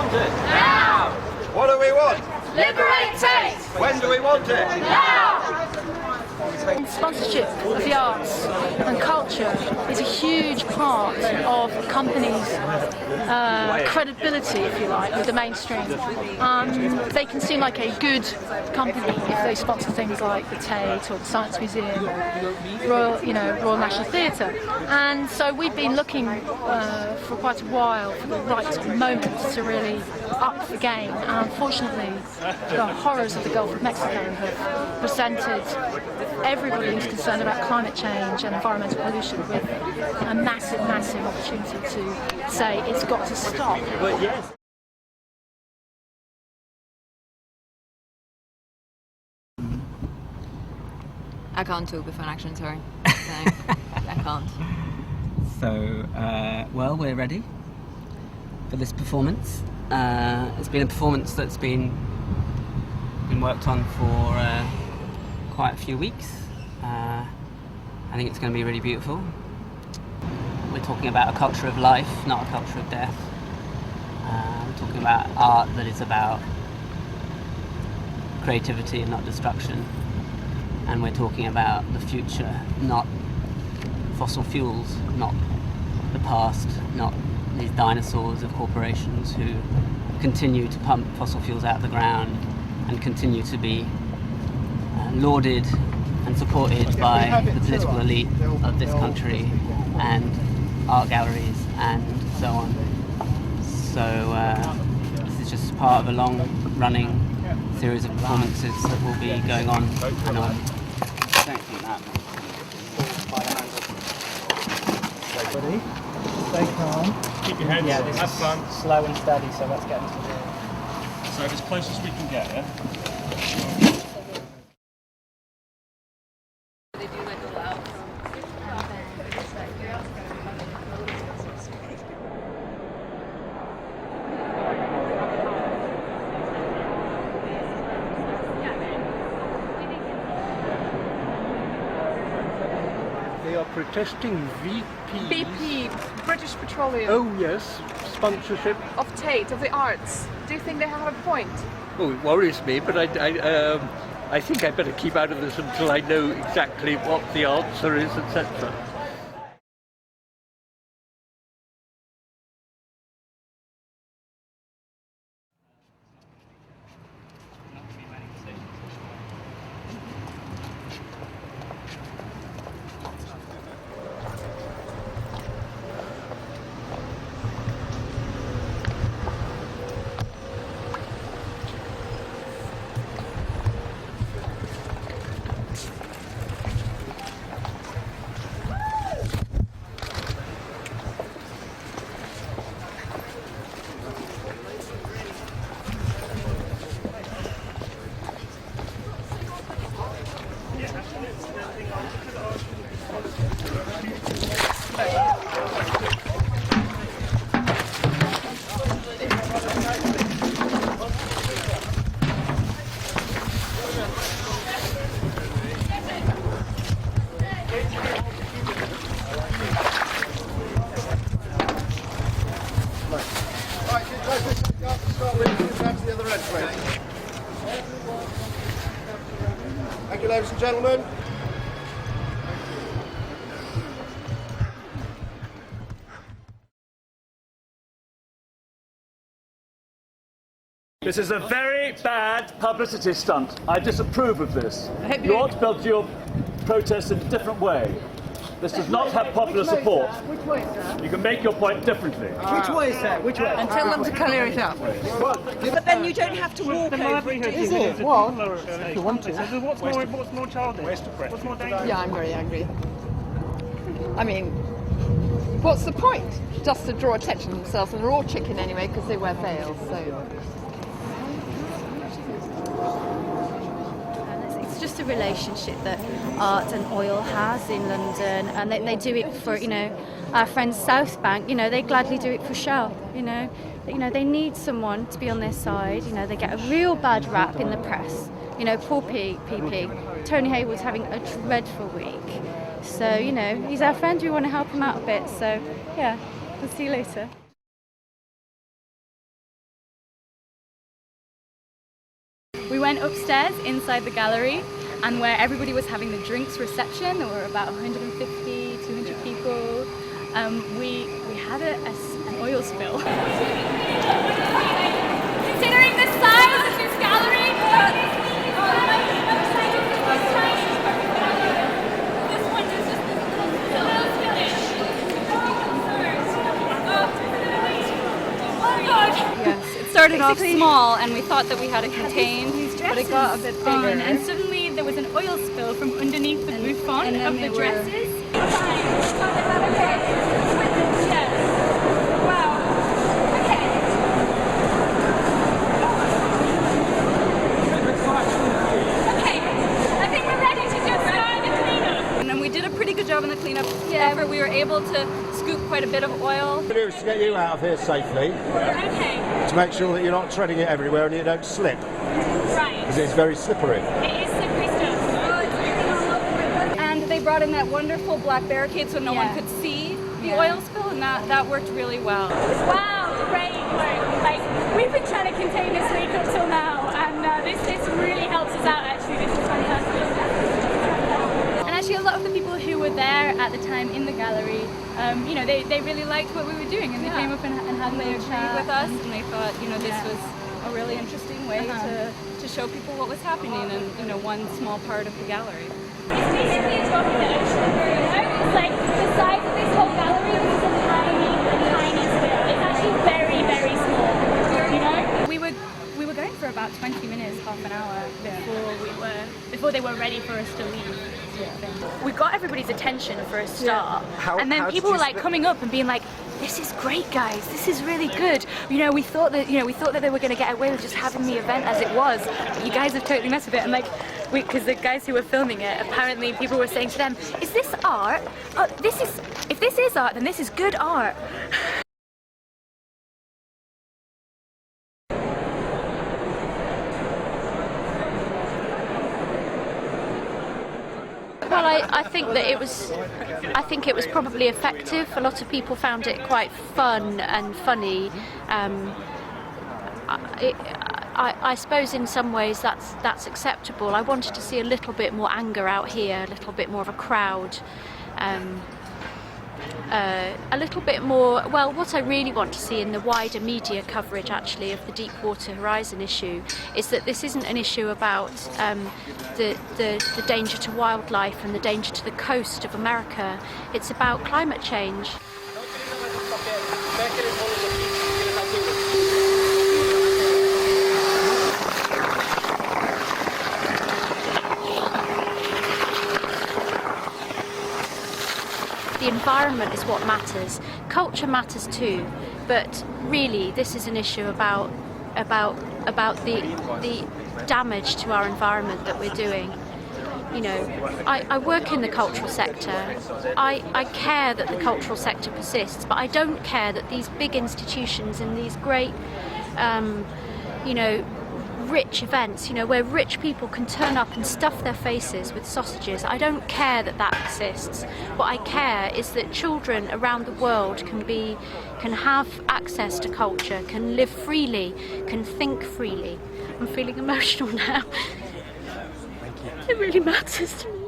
want it? Now! What do we want? Liberate Tate! When do we want it? Now! Sponsorship of the arts and culture is a huge part of companies' credibility, if you like, with the mainstream. They can seem like a good company if they sponsor things like the Tate or the Science Museum, Royal National Theatre. And so we've been looking for quite a while for the right moment to really up the game. And unfortunately, the horrors of the Gulf of Mexico have presented everybody who's concerned about climate change and environmental pollution with a massive, massive opportunity to say it's got to stop. But yes. I can't talk before an action, sorry. No, I can't. So, well, we're ready for this performance. It's been a performance that's been worked on for quite a few weeks. I think it's going to be really beautiful. We're talking about a culture of life, not a culture of death. We're talking about art that is about creativity and not destruction. And we're talking about the future, not fossil fuels, not the past, not these dinosaurs of corporations who continue to pump fossil fuels out of the ground and continue to be lauded and supported by the political elite of this country and art galleries and so on. So this is just part of a long-running series of performances that will be going on and on. Don't think that. Ready? Stay calm. Keep your heads have fun. Slow and steady, so let's get into the... So as close as we can get, yeah? They are protesting BP, British Petroleum, Oh yes, sponsorship. of Tate, of the arts. Do you think they have a point? Oh, it worries me, but I think I better keep out of this until I know exactly what the answer is, etc. Thank you, ladies and gentlemen. This is a very bad publicity stunt. I disapprove of this. You ought to build your protest in a different way. This does not have popular support. Which way, sir? You can make your point differently. Which way, sir? Which way? And tell them to clear it up. But then you don't have to walk over it. Is it? What? If you want to. What's more childish? What's more dangerous? Yeah, I'm very angry. I mean, what's the point? Just to draw attention to themselves, and they're all chicken anyway because they wear veils, so... It's just a relationship that art and oil has in London, and they do it for, our friends South Bank, they gladly do it for Shell, they need someone to be on their side, they get a real bad rap in the press, poor PP, Tony Hayward's having a dreadful week, so, he's our friend, we want to help him out a bit, so, yeah, we'll see you later. We went upstairs inside the gallery, and where everybody was having the drinks reception, there were about 150, 200 people. We had an oil spill. Considering the size of this gallery, this one is just a little skittish. Oh God! Yes, it started off small, and we thought that we had it contained, but it got a bit bigger. And suddenly there was an oil spill from underneath the bouffant of the dresses. Job in the cleanup effort. We were able to scoop quite a bit of oil. What we do is to get you out of here safely, to make sure that you're not treading it everywhere and you don't slip. Right. Because it's very slippery. It is slippery stuff. And they brought in that wonderful black barricade so no one could see the oil spill, and that worked really well. Wow, great work. Like, we've been trying to contain this leak up till now, and this really helps us out actually. This is fantastic. Actually, a lot of the people who were there at the time in the gallery, you know, they really liked what we were doing, and they came up and had a little chat with us, and they thought, you know, this was a really interesting way to show people what was happening in, you know, one small part of the gallery. It's basically a topic that actually it's like the size of this whole gallery is a tiny spill. It's actually very, very small. You know? We were going for about 20 minutes, half an hour before they were ready for us to leave. We got everybody's attention for a start, and then how people did were you like coming up and being like, "This is great, guys. This is really good. You know, we thought that they were going to get away with just having the event as it was. But you guys have totally messed with it." And like, because the guys who were filming it, apparently people were saying to them, "Is this art? Oh, if this is art, then this is good art." Well, I think that it was probably effective. A lot of people found it quite fun and funny. I suppose in some ways that's acceptable. I wanted to see a little bit more anger out here, a little bit more of a crowd. A little bit more, well, what I really want to see in the wider media coverage actually of the Deepwater Horizon issue is that this isn't an issue about the danger to wildlife and the danger to the coast of America. It's about climate change. The environment is what matters. Culture matters too, but really this is an issue about the damage to our environment that we're doing. You know, I work in the cultural sector. I care that the cultural sector persists, but I don't care that these big institutions and these great, you know, rich events, you know, where rich people can turn up and stuff their faces with sausages. I don't care that that persists. What I care is that children around the world can have access to culture, can live freely, can think freely. I'm feeling emotional now. It really matters to me.